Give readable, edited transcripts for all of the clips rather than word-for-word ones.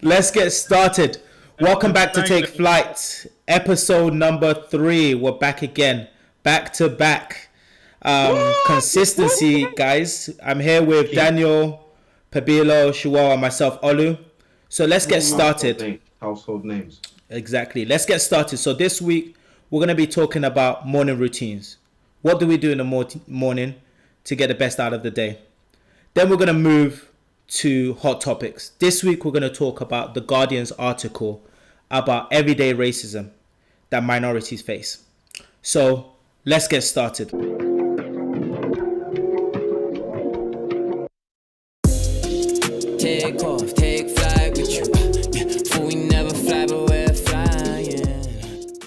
Let's get started. Welcome back to Take Flight, episode number 3. We're back again, back to back. Consistency, guys. I'm here with Daniel, Pabilo, Shuwel, and myself, Olu. So let's get started. Household names. Exactly. Let's get started. So this week, we're going to be talking about morning routines. What do we do in the morning to get the best out of the day? Then we're going to move to hot topics. This week, we're going to talk about the Guardian's article about everyday racism that minorities face. So let's get started. Take off, take flight with you. For we never fly, but we're flying.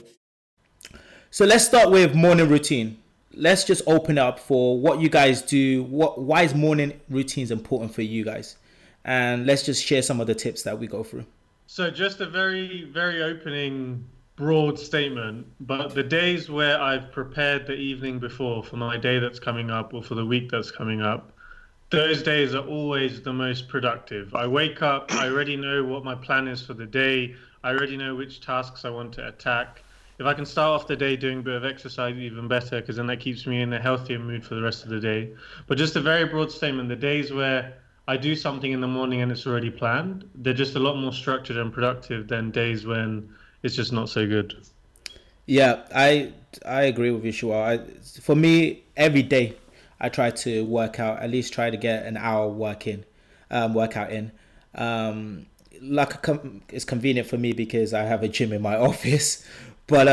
So let's start with morning routine. Let's just open up for what you guys do. Why is morning routines important for you guys? And let's just share some of the tips that we go through. So just a very, very opening, broad statement, but the days where I've prepared the evening before for my day that's coming up or for the week that's coming up, those days are always the most productive. I wake up, I already know what my plan is for the day. I already know which tasks I want to attack. If I can start off the day doing a bit of exercise, even better, because then that keeps me in a healthier mood for the rest of the day. But just a very broad statement, the days where I do something in the morning and it's already planned, they're just a lot more structured and productive than days when it's just not so good. Yeah, I agree with you, Shuwel. For me, every day I try to work out, at least try to get an hour workout in. It's convenient for me because I have a gym in my office. But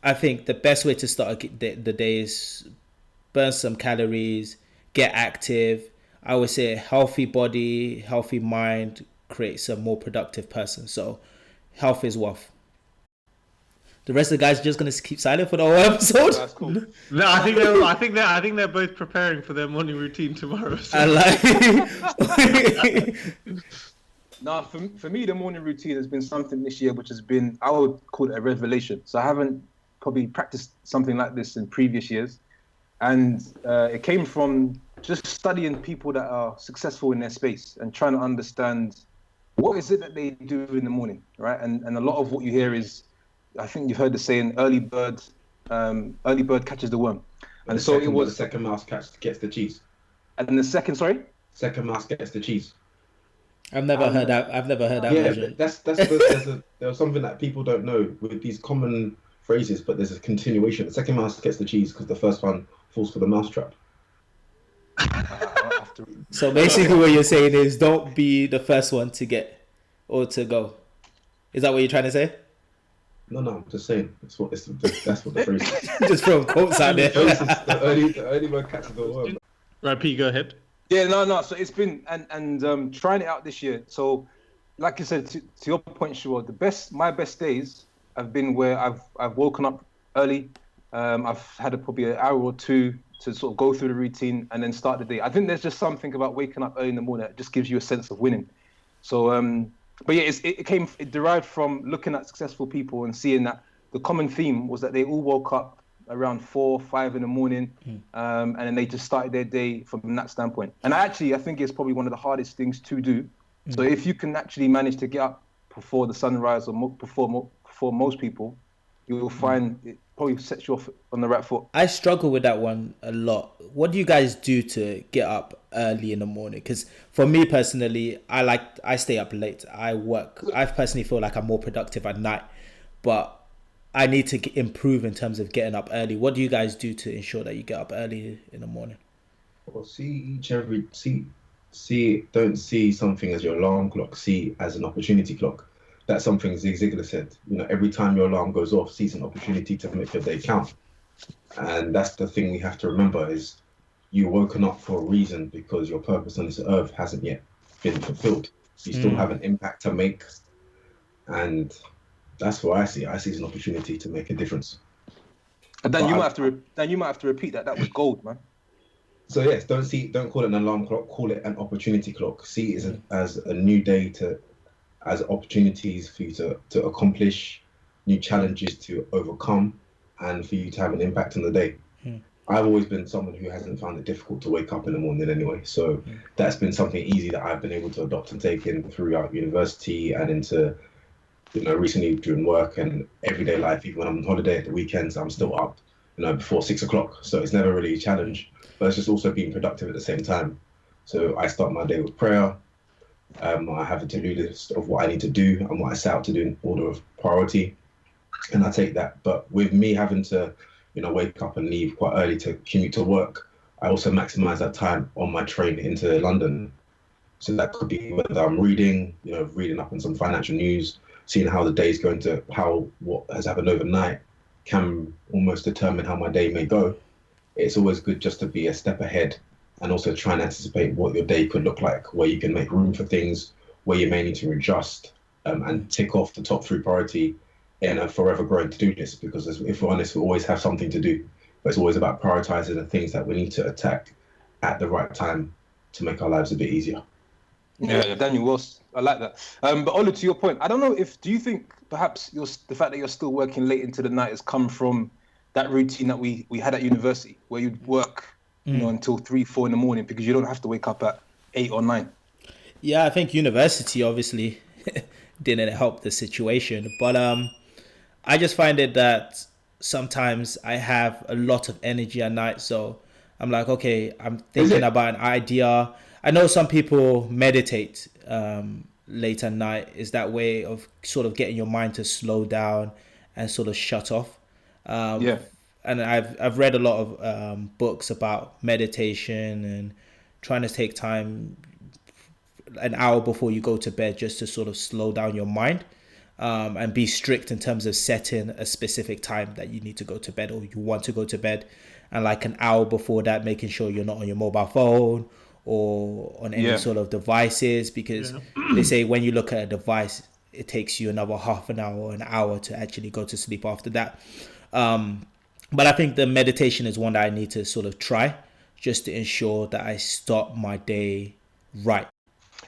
I think the best way to start the day is burn some calories, get active. I would say a healthy body, healthy mind creates a more productive person. So health is wealth. The rest of the guys are just gonna keep silent for the whole episode. That's cool. No, I think they're both preparing for their morning routine tomorrow. So. I like. Now, for me, the morning routine has been something this year which has been, I would call it a revelation. So I haven't probably practiced something like this in previous years. And it came from just studying people that are successful in their space and trying to understand what is it that they do in the morning, right? And a lot of what you hear is, I think you've heard the saying, early bird catches the worm. And so it was the second mouse gets the cheese. And the second, sorry? Second mouse gets the cheese. I've never heard that. Yeah, version. there's something that people don't know with these common phrases, but there's a continuation. The second mouse gets the cheese because the first one falls for the mousetrap. So basically, what you're saying is, don't be the first one to get or to go. Is that what you're trying to say? No, I'm just saying. That's what the phrase is. Just throwing quotes out there. the early bird catches the worm. Right, Pete, go ahead. Yeah, no. So it's been and trying it out this year. So, like you said, to your point, Shuwel, my best days have been where I've woken up early. I've had probably an hour or two to sort of go through the routine and then start the day. I think there's just something about waking up early in the morning that just gives you a sense of winning. So, but yeah, it derived from looking at successful people and seeing that the common theme was that they all woke up around 4, 5 in the morning, and then they just started their day from that standpoint. And I think it's probably one of the hardest things to do. So if you can actually manage to get up before the sunrise or before most people, you will find it probably sets you off on the right foot. I struggle with that one a lot. What do you guys do to get up early in the morning? Because for me personally, I stay up late. I work. I personally feel like I'm more productive at night, but I need to improve in terms of getting up early. What do you guys do to ensure that you get up early in the morning? Well, don't see something as your alarm clock. See as an opportunity clock. That's something Zig Ziglar said. Every time your alarm goes off, seize an opportunity to make your day count. And that's the thing we have to remember is you're woken up for a reason because your purpose on this earth hasn't yet been fulfilled. You still have an impact to make, and that's what I see. I see as an opportunity to make a difference. And then you might have to repeat that. That was gold, man. So yes, don't call it an alarm clock. Call it an opportunity clock. See it as a new day as opportunities for you to accomplish, new challenges to overcome, and for you to have an impact on the day. I've always been someone who hasn't found it difficult to wake up in the morning anyway. So that's been something easy that I've been able to adopt and take in throughout university and into, recently during work and everyday life. Even when I'm on holiday at the weekends, I'm still up, before 6 o'clock. So it's never really a challenge, but it's just also being productive at the same time. So I start my day with prayer. I have a to-do list of what I need to do and what I set out to do in order of priority. And I take that. But with me having to, wake up and leave quite early to commute to work, I also maximize that time on my train into London. So that could be whether I'm reading, reading up on some financial news, seeing how the day's going to, what has happened overnight can almost determine how my day may go. It's always good just to be a step ahead and also try and anticipate what your day could look like, where you can make room for things, where you may need to adjust, and tick off the top 3 priority in a forever growing to-do list. Because if we're honest, we always have something to do, but it's always about prioritizing the things that we need to attack at the right time to make our lives a bit easier. Yeah, Daniel Wells, I like that. But Olu, to your point, I don't know do you think perhaps the fact that you're still working late into the night has come from that routine that we had at university, where you'd work, until 3, 4 in the morning because you don't have to wake up at 8 or 9? Yeah, I think university obviously didn't help the situation, but I just find it that sometimes I have a lot of energy at night, so I'm like, okay, I'm thinking about an idea. I know some people meditate late at night. Is that way of sort of getting your mind to slow down and sort of shut off. And I've read a lot of books about meditation and trying to take time an hour before you go to bed just to sort of slow down your mind, and be strict in terms of setting a specific time that you need to go to bed or you want to go to bed, and like an hour before that making sure you're not on your mobile phone or on any sort of devices, because they say when you look at a device it takes you another half an hour or an hour to actually go to sleep after that. But I think the meditation is one that I need to sort of try just to ensure that I start my day right.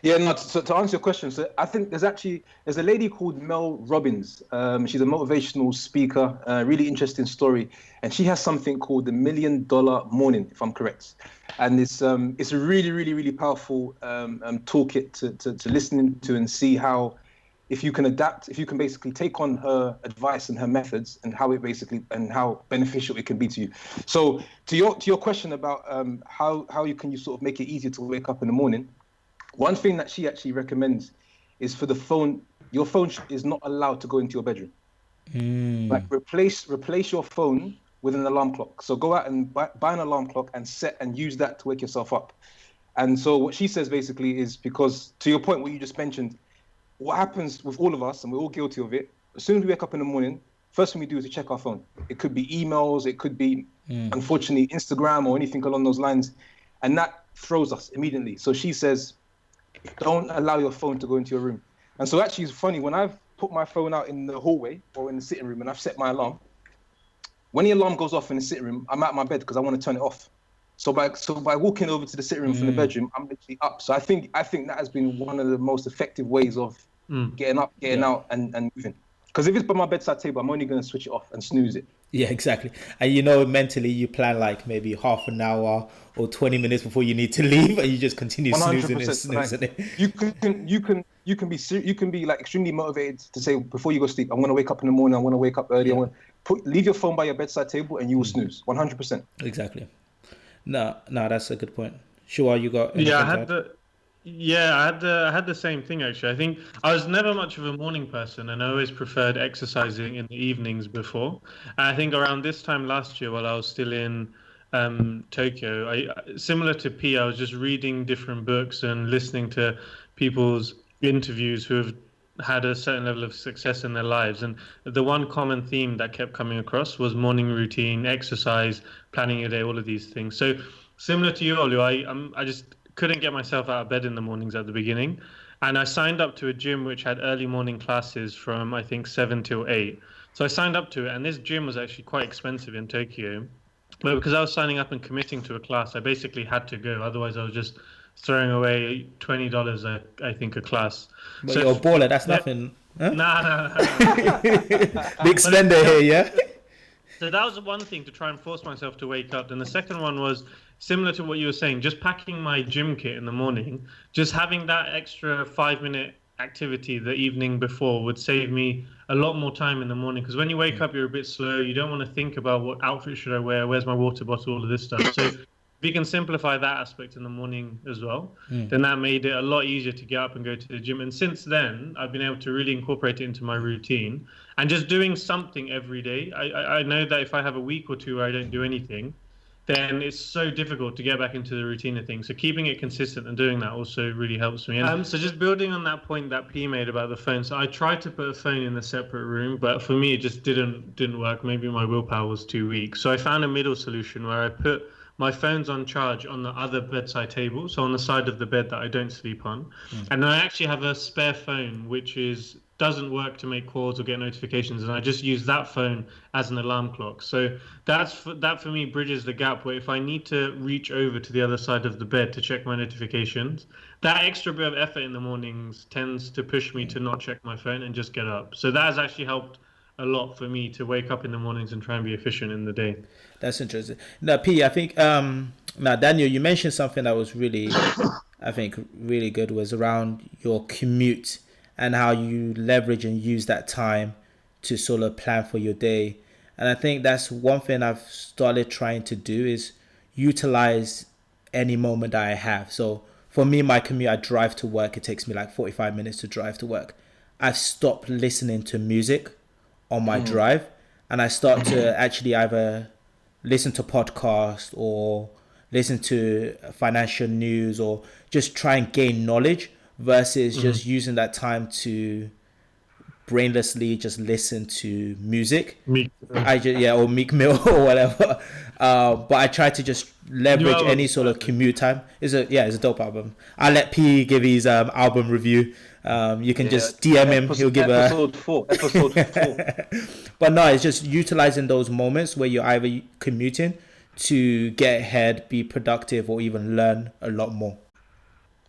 Yeah, no, to answer your question, so I think there's a lady called Mel Robbins. She's a motivational speaker, really interesting story. And she has something called the $1 Million Morning, if I'm correct. And it's a really, really, really powerful toolkit to listen to and see how, if you can adapt, if you can basically take on her advice and her methods and how beneficial it can be to you. So to your question about how you can sort of make it easier to wake up in the morning, one thing that she actually recommends is for the phone, your phone is not allowed to go into your bedroom. Like replace your phone with an alarm clock. So go out and buy an alarm clock and set and use that to wake yourself up. And so what she says basically is, because to your point, what you just mentioned, what happens with all of us, and we're all guilty of it, as soon as we wake up in the morning, first thing we do is we check our phone. It could be emails, it could be, unfortunately, Instagram or anything along those lines. And that throws us immediately. So she says, don't allow your phone to go into your room. And so actually it's funny, when I've put my phone out in the hallway or in the sitting room and I've set my alarm, when the alarm goes off in the sitting room, I'm out of my bed because I want to turn it off. So by walking over to the sitting room from the bedroom, I'm literally up. So I think that has been one of the most effective ways of getting up, getting out and moving. Because if it's by my bedside table, I'm only going to switch it off and snooze it. Yeah, exactly. And mentally you plan like maybe half an hour or 20 minutes before you need to leave, and you just continue snoozing and snoozing it. You can be like extremely motivated to say before you go to sleep, I'm going to wake up in the morning, I want to wake up early, leave your phone by your bedside table and you will snooze 100%. Exactly. No, that's a good point. Shuwel, you got I had the same thing actually. I think I was never much of a morning person, and I always preferred exercising in the evenings before. And I think around this time last year, while I was still in Tokyo, similar to P, I was just reading different books and listening to people's interviews who have had a certain level of success in their lives. And the one common theme that kept coming across was morning routine, exercise, planning your day, all of these things. So similar to you, Olu, I just couldn't get myself out of bed in the mornings at the beginning. And I signed up to a gym which had early morning classes from, I think, 7 till 8. So I signed up to it, and this gym was actually quite expensive in Tokyo. But because I was signing up and committing to a class, I basically had to go. Otherwise, I was just throwing away $20, I think, a class. But so you're a baller, that's nothing. Huh? Nah. Big spender here, yeah? So that was one thing, to try and force myself to wake up. And the second one was similar to what you were saying, just packing my gym kit in the morning, just having that extra 5-minute activity the evening before would save me a lot more time in the morning. Because when you wake up, you're a bit slow. You don't want to think about what outfit should I wear, where's my water bottle, all of this stuff. So if you can simplify that aspect in the morning as well, then that made it a lot easier to get up and go to the gym. And since then, I've been able to really incorporate it into my routine. And just doing something every day. I know that if I have a week or two where I don't do anything, then it's so difficult to get back into the routine of things. So keeping it consistent and doing that also really helps me. So just building on that point that P made about the phone. So I tried to put a phone in a separate room, but for me, it just didn't work. Maybe my willpower was too weak. So I found a middle solution where I put my phone's on charge on the other bedside table, so on the side of the bed that I don't sleep on. And then I actually have a spare phone, which doesn't work to make calls or get notifications, and I just use that phone as an alarm clock. So that for me bridges the gap where if I need to reach over to the other side of the bed to check my notifications, that extra bit of effort in the mornings tends to push me to not check my phone and just get up. So that has actually helped a lot for me to wake up in the mornings and try and be efficient in the day. That's interesting. Now, P, I think now Daniel, you mentioned something that was really, I think, really good, was around your commute and how you leverage and use that time to sort of plan for your day. And I think that's one thing I've started trying to do, is utilize any moment that I have. So for me, my commute, I drive to work. It takes me like 45 minutes to drive to work. I've stopped listening to music on my drive, and I start to actually either listen to podcasts or listen to financial news or just try and gain knowledge versus just using that time to brainlessly just listen to music. Or Meek Mill or whatever. But I try to just leverage any sort of commute time. It's a dope album. I'll let P give his album review. You can just DM him. He'll give episode 4. But no, it's just utilizing those moments where you're either commuting to get ahead, be productive, or even learn a lot more.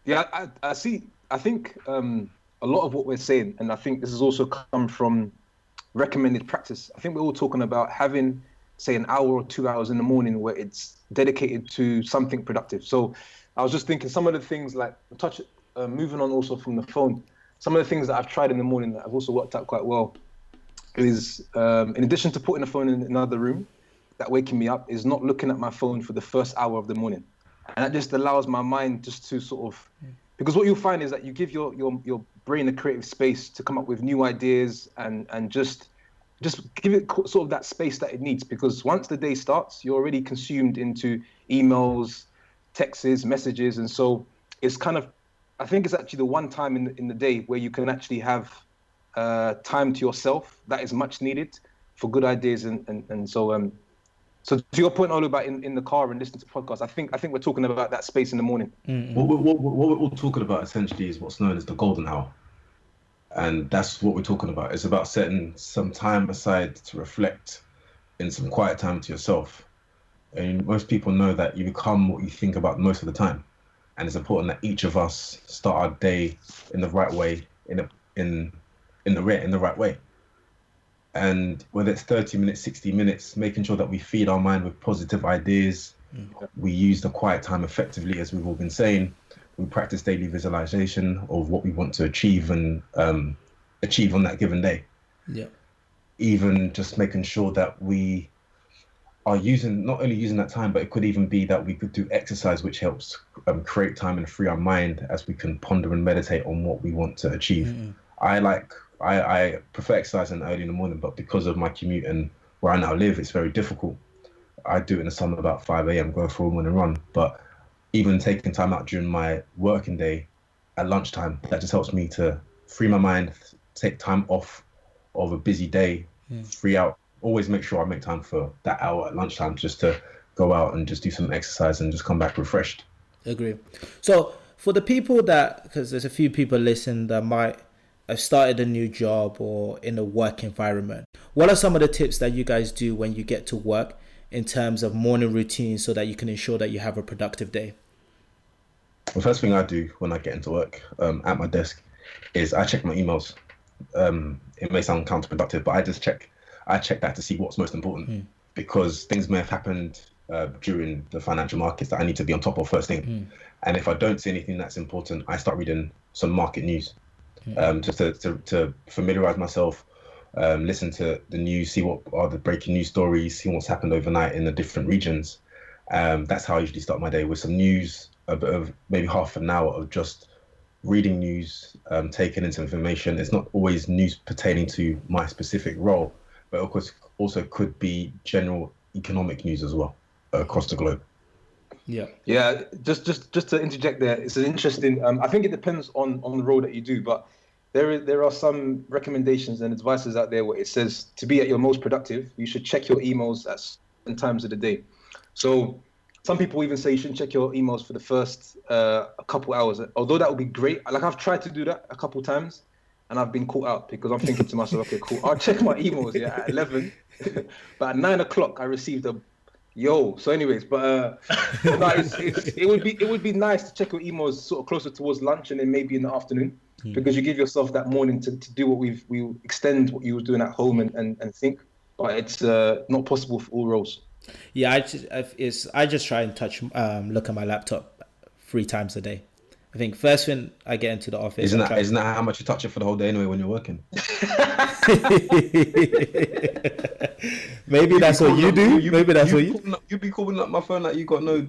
Yeah, I see. I think a lot of what we're saying, and I think this has also come from recommended practice. I think we're all talking about having, say, an hour or 2 hours in the morning where it's dedicated to something productive. So I was just thinking some of the things like moving on also from the phone, some of the things that I've tried in the morning that have also worked out quite well is, in addition to putting the phone in another room, that waking me up, is not looking at my phone for the first hour of the morning. And that just allows my mind just to sort of, because what you'll find is that you give your brain a creative space to come up with new ideas and just give it sort of that space that it needs. Because once the day starts, you're already consumed into emails, texts, messages. And so it's kind of, I think it's actually the one time in the day where you can actually have time to yourself that is much needed for good ideas. And so so to your point, Olu, about in the car and listening to podcasts, I think we're talking about that space in the morning. What we're all talking about essentially is what's known as the golden hour. And that's what we're talking about. It's about setting some time aside to reflect in some quiet time to yourself. And most people know that you become what you think about most of the time. And it's important that each of us start our day in the right way, in the right way. And whether it's 30 minutes, 60 minutes, making sure that we feed our mind with positive ideas, we use the quiet time effectively, as we've all been saying. We practice daily visualization of what we want to achieve and achieve on that given day. Yeah. Even just making sure that we are not only using that time, but it could even be that we could do exercise, which helps create time and free our mind as we can ponder and meditate on what we want to achieve. I prefer exercising early in the morning, but because of my commute and where I now live, it's very difficult. I do it in the summer about 5 a.m., go for a morning run. But even taking time out during my working day at lunchtime, that just helps me to free my mind, take time off of a busy day, free out. Always make sure I make time for that hour at lunchtime just to go out and just do some exercise and just come back refreshed. Agree. So for the people because there's a few people listening that might have started a new job or in a work environment, what are some of the tips that you guys do when you get to work in terms of morning routine so that you can ensure that you have a productive day? The first thing I do when I get into work at my desk is I check my emails. It may sound counterproductive, but I check that to see what's most important. because things may have happened during the financial markets that I need to be on top of first thing. And if I don't see anything that's important, I start reading some market news, just to familiarize myself, listen to the news, see what are the breaking news stories, see what's happened overnight in the different regions. That's how I usually start my day, with some news, a bit of maybe half an hour of just reading news, taking in some information. It's not always news pertaining to my specific role, but of course also could be general economic news as well across the globe. Yeah. Just to interject there, it's an interesting. I think it depends on the role that you do, but there are some recommendations and advices out there where it says to be at your most productive, you should check your emails at certain times of the day. So some people even say you shouldn't check your emails for the first a couple hours. Although that would be great. Like, I've tried to do that a couple times, and I've been caught out because I'm thinking to myself, okay, cool, I'll check my emails at 11, but at 9 o'clock I received a yo. So anyways, but no, it would be nice to check your emails sort of closer towards lunch and then maybe in the afternoon, because you give yourself that morning to do what we extend what you were doing at home and think. But it's not possible for all roles. Yeah, I just try and look at my laptop 3 times a day. I think first when I get into the office. Isn't that how much you touch it for the whole day anyway when you're working? Maybe that's what you do. Maybe that's what you. You'd be calling up my phone like you got no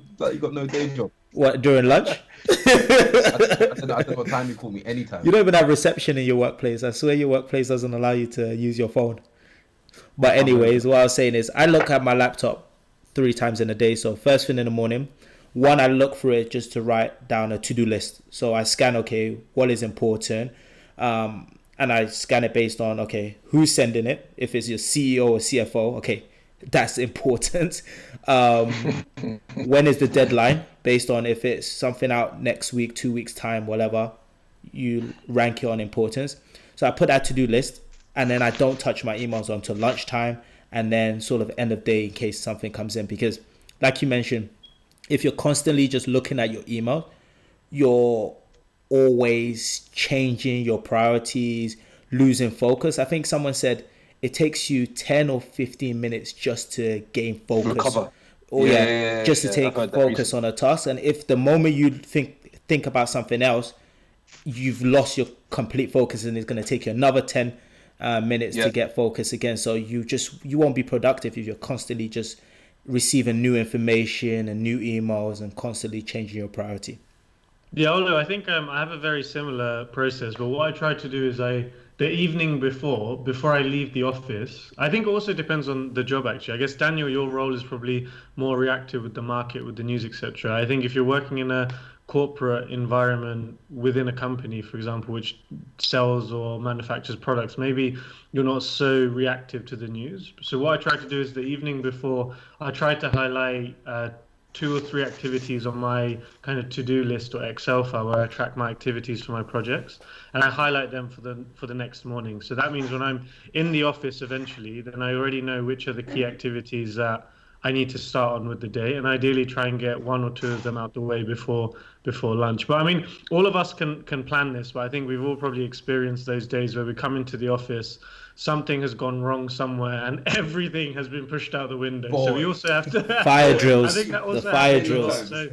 day job. What, during lunch? I don't know what time you call me. Anytime. You don't even have reception in your workplace. I swear your workplace doesn't allow you to use your phone. But anyways, what I was saying is I look at my laptop 3 times in a day. So first thing in the morning, one, I look through it just to write down a to-do list. So I scan, okay, what is important? And I scan it based on, okay, who's sending it? If it's your CEO or CFO, okay, that's important. When is the deadline? Based on if it's something out next week, 2 weeks time, whatever, you rank it on importance. So I put that to-do list, and then I don't touch my emails until lunchtime, and then sort of end of day in case something comes in. Because like you mentioned, if you're constantly just looking at your email, you're always changing your priorities, losing focus. I think someone said it takes you 10 or 15 minutes just to gain focus. Recover. Just to take focus on a task. And if the moment you think about something else, you've lost your complete focus, and it's going to take you another 10 minutes to get focus again. So you won't be productive if you're constantly just receiving new information and new emails and constantly changing your priority. Yeah, although I think I have a very similar process, but what I try to do is the evening before I leave the office, I think it also depends on the job actually. I guess, Daniel, your role is probably more reactive with the market, with the news, etc. I think if you're working in a corporate environment within a company, for example, which sells or manufactures products, maybe you're not so reactive to the news. So what I try to do is the evening before, I try to highlight 2 or 3 activities on my kind of to-do list or Excel file where I track my activities for my projects, and I highlight them for the next morning. So that means when I'm in the office eventually, then I already know which are the key activities that I need to start on with the day, and ideally try and get 1 or 2 of them out the way before lunch. But I mean, all of us can plan this, but I think we've all probably experienced those days where we come into the office, something has gone wrong somewhere, and everything has been pushed out the window. So we also have to fire drills. I think that also the fire drills. So,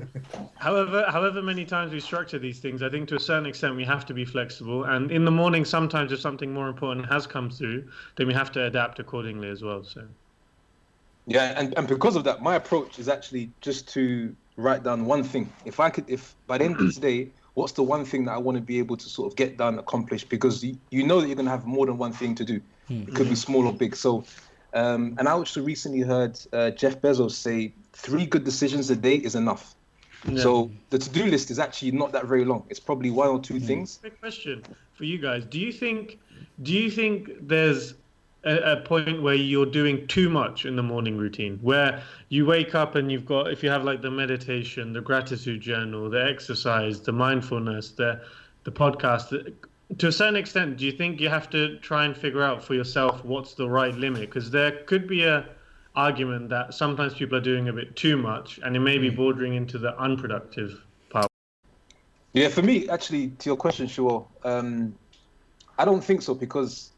however many times we structure these things, I think to a certain extent we have to be flexible. And in the morning, sometimes if something more important has come through, then we have to adapt accordingly as well. So. Yeah, and because of that, my approach is actually just to write down one thing. If by the end of today, what's the one thing that I want to be able to sort of get done, accomplish? Because you know that you're going to have more than one thing to do. It could be small or big. So, and I also recently heard Jeff Bezos say 3 good decisions a day is enough. Yeah. So the to-do list is actually not that very long. It's probably 1 or 2 things. Quick question for you guys. Do you think there's a point where you're doing too much in the morning routine, where you wake up and you've got, if you have like the meditation, the gratitude journal, the exercise, the mindfulness, the podcast, to a certain extent, do you think you have to try and figure out for yourself what's the right limit? Because there could be a argument that sometimes people are doing a bit too much, and it may be bordering into the unproductive part. Yeah, for me, actually, to your question, Shuwel, I don't think so, because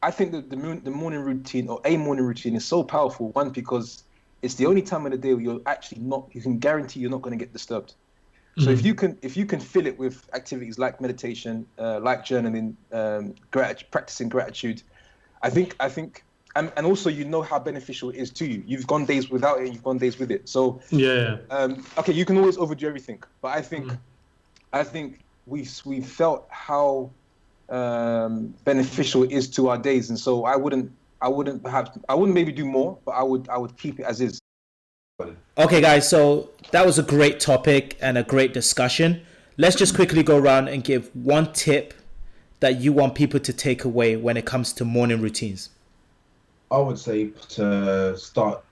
I think that the morning routine or a morning routine is so powerful. One, because it's the only time of the day where you're actually not. You can guarantee you're not going to get disturbed. So if you can fill it with activities like meditation, like journaling, practicing gratitude, I think, and also you know how beneficial it is to you. You've gone days without it, you've gone days with it. So okay, you can always overdo everything, but I think we felt how beneficial it is to our days, and so I wouldn't maybe do more, but I would keep it as is. Okay, guys, so that was a great topic and a great discussion. Let's just quickly go around and give one tip that you want people to take away when it comes to morning routines. I would say to start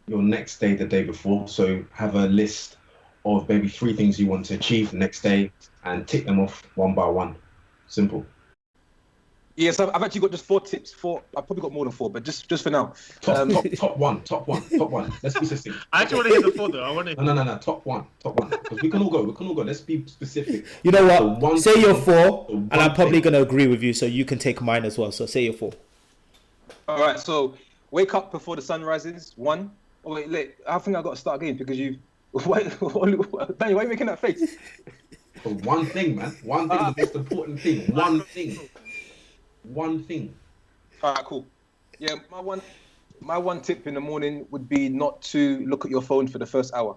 your next day the day before. So have a list of maybe 3 things you want to achieve the next day and tick them off one by one. Simple. Yes, I've actually got just 4 tips. I've probably got more than 4, but just for now. Top one. Let's be succinct. I actually want to hear the 4 though. I want to. No. Top one. Because we can all go. Let's be specific. You know what? Say your 4, and I'm probably going to agree with you, so you can take mine as well. So say your 4. All right. So wake up before the sun rises. 1. Oh wait. I think I got to start again because you. Why are you making that face? One thing, man. One thing. The most important thing. One thing. All right, cool. Yeah, my one tip in the morning would be not to look at your phone for the first hour.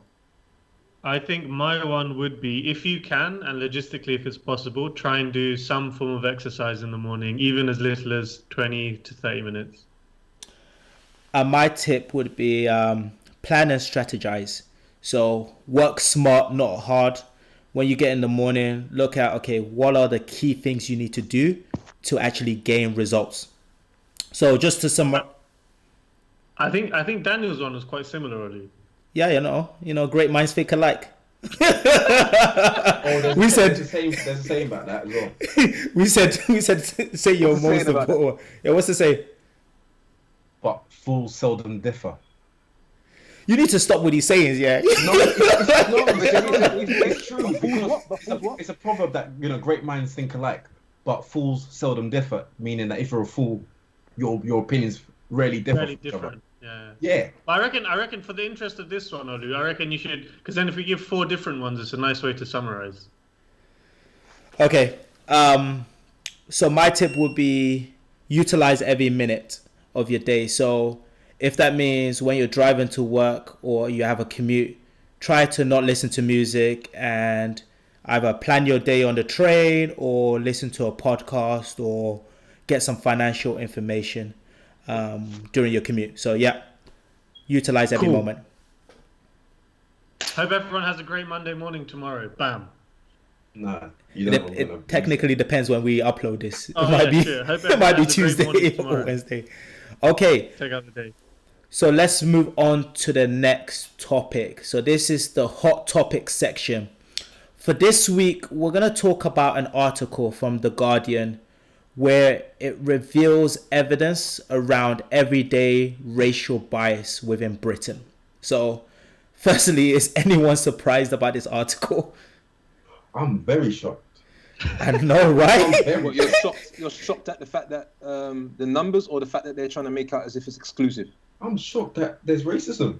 I think my one would be, if you can, and logistically if it's possible, try and do some form of exercise in the morning, even as little as 20 to 30 minutes. My tip would be plan and strategize. So work smart, not hard. When you get in the morning, look at, okay, what are the key things you need to do to actually gain results. So just to sum up, I think Daniel's one was quite similar, Oli. Yeah, you know, great minds think alike. There's a saying about that as well. we said say your most important. Yeah, what's the say? But fools seldom differ. You need to stop with these sayings, yeah. It's true. It's a proverb that great minds think alike. But fools seldom differ, meaning that if you're a fool, your opinions rarely differ. Really different, yeah. Yeah. But I reckon for the interest of this one, Olu, I reckon you should, because then if we give 4 different ones, it's a nice way to summarize. Okay. So my tip would be utilize every minute of your day. So if that means when you're driving to work or you have a commute, try to not listen to music and either plan your day on the train or listen to a podcast or get some financial information during your commute. So yeah, utilize every moment. Hope everyone has a great Monday morning tomorrow. Bam. No, it technically depends when we upload this. Oh, it might be Tuesday or Wednesday. Okay. Take out the day. So let's move on to the next topic. So this is the hot topic section. For this week, we're going to talk about an article from The Guardian where it reveals evidence around everyday racial bias within Britain. So, firstly, is anyone surprised about this article? I'm very shocked. I know, right? Well, you're shocked at the fact that the numbers, or the fact that they're trying to make out as if it's exclusive? I'm shocked that there's racism.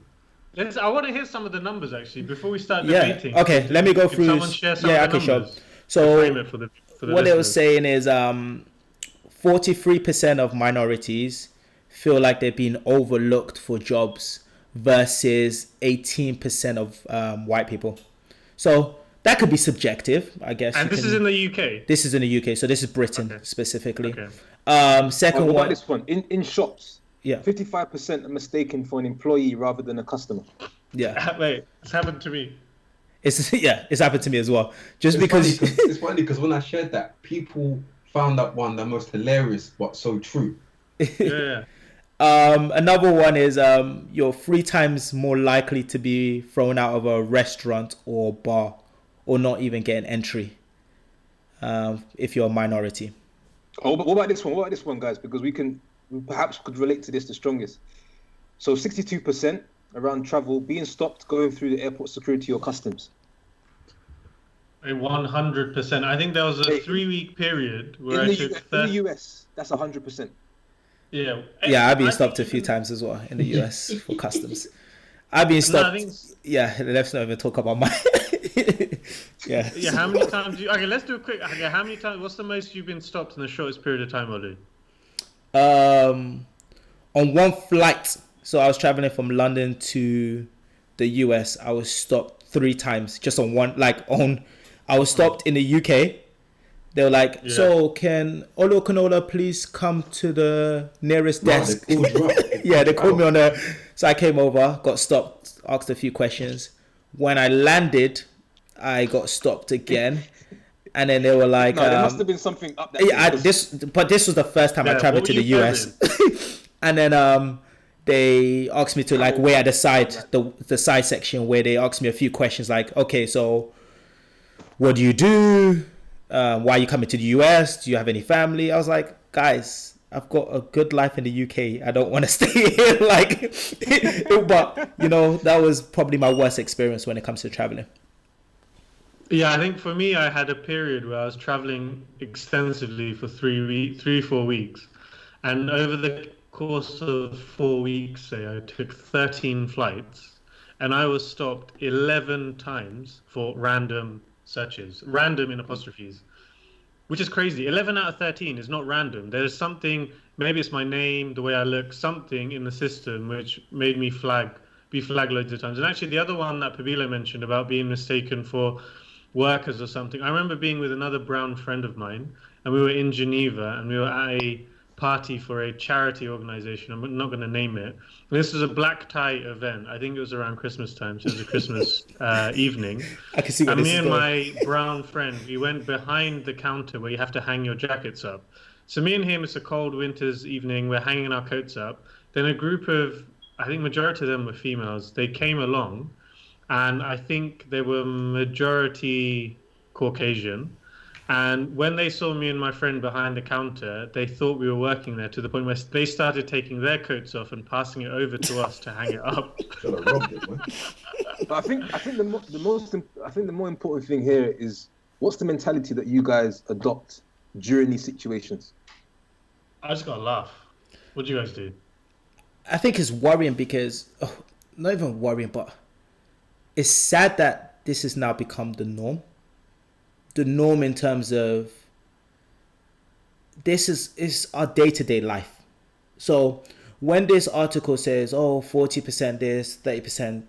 I want to hear some of the numbers actually before we start debating. Yeah. Okay. Let me go through. Someone share some of the numbers. So for the what they were saying is 43% of minorities feel like they've been overlooked for jobs versus 18% of white people. So that could be subjective, I guess. And this is in the UK. This is in the UK. So this is Britain specifically. Okay. Second what one. About this one in shops. Yeah. 55% are mistaken for an employee rather than a customer. Yeah. Wait, it's happened to me. It's happened to me as well. It's funny because when I shared that, people found that one the most hilarious but so true. Yeah. Another one is you're 3 times more likely to be thrown out of a restaurant or bar or not even get an entry if you're a minority. Oh, but what about this one, guys? Because we perhaps could relate to this the strongest. So 62% around travel being stopped going through the airport security or customs. 100%. I think there was a 3-week period where in the US, that's 100%. Yeah. Yeah, I've been I think stopped a few even times as well in the US for customs. I've been no, I stopped. think Yeah, let's not even talk about my. Yeah. yeah. How many times? Okay, let's do a quick. Okay, how many times? What's the most you've been stopped in the shortest period of time, Olu? Um, on one flight, so I was traveling from London to the US. I was stopped 3 times just on one. Like on, I was stopped in the UK. They were like, Yeah. "So can Olo Canola please come to the nearest No, they desk?" called you up. Yeah, they called me on the. So I came over, got stopped, asked a few questions. When I landed, I got stopped again, and then they were like, No, there must have been something up that "Yeah, day, 'cause this was the first time I Yeah. traveled What to were the you US." carrying? And then they asked me to like Camel wait at the bags, side, something like the side section where they asked me a few questions like, "Okay, so what do you do? Why are you coming to the US? Do you have any family?" I was like, "Guys, I've got a good life in the UK. I don't want to stay here." Like, but you know, that was probably my worst experience when it comes to traveling. Yeah, I think for me, I had a period where I was traveling extensively for 4 weeks, and over the course of 4 weeks, say I took 13 flights, and I was stopped 11 times for random searches, random in apostrophes, which is crazy. 11 out of 13 is not random. There's something, maybe it's my name, the way I look, something in the system which made me be flagged loads of times. And actually, the other one that Pabilo mentioned about being mistaken for workers or something. I remember being with another brown friend of mine, and we were in Geneva, and we were at a party for a charity organization. I'm not going to name it. And this was a black tie event. I think it was around Christmas time, so it was a Christmas evening. I can see where And this me is and going. my brown friend, we went behind the counter where you have to hang your jackets up. So me and him, it's a cold winter's evening. We're hanging our coats up. Then a group of, I think majority of them were females. They came along, and I think they were majority Caucasian. And when they saw me and my friend behind the counter, they thought we were working there, to the point where they started taking their coats off and passing it over to us to hang it up. Should have robbed it, man. But I think the more important thing here is what's the mentality that you guys adopt during these situations? I just gotta laugh. What do you guys do? I think it's worrying because, not even worrying, but it's sad that this has now become the norm. The norm in terms of this is our day-to-day life. So when this article says, oh, 40% this, 30%,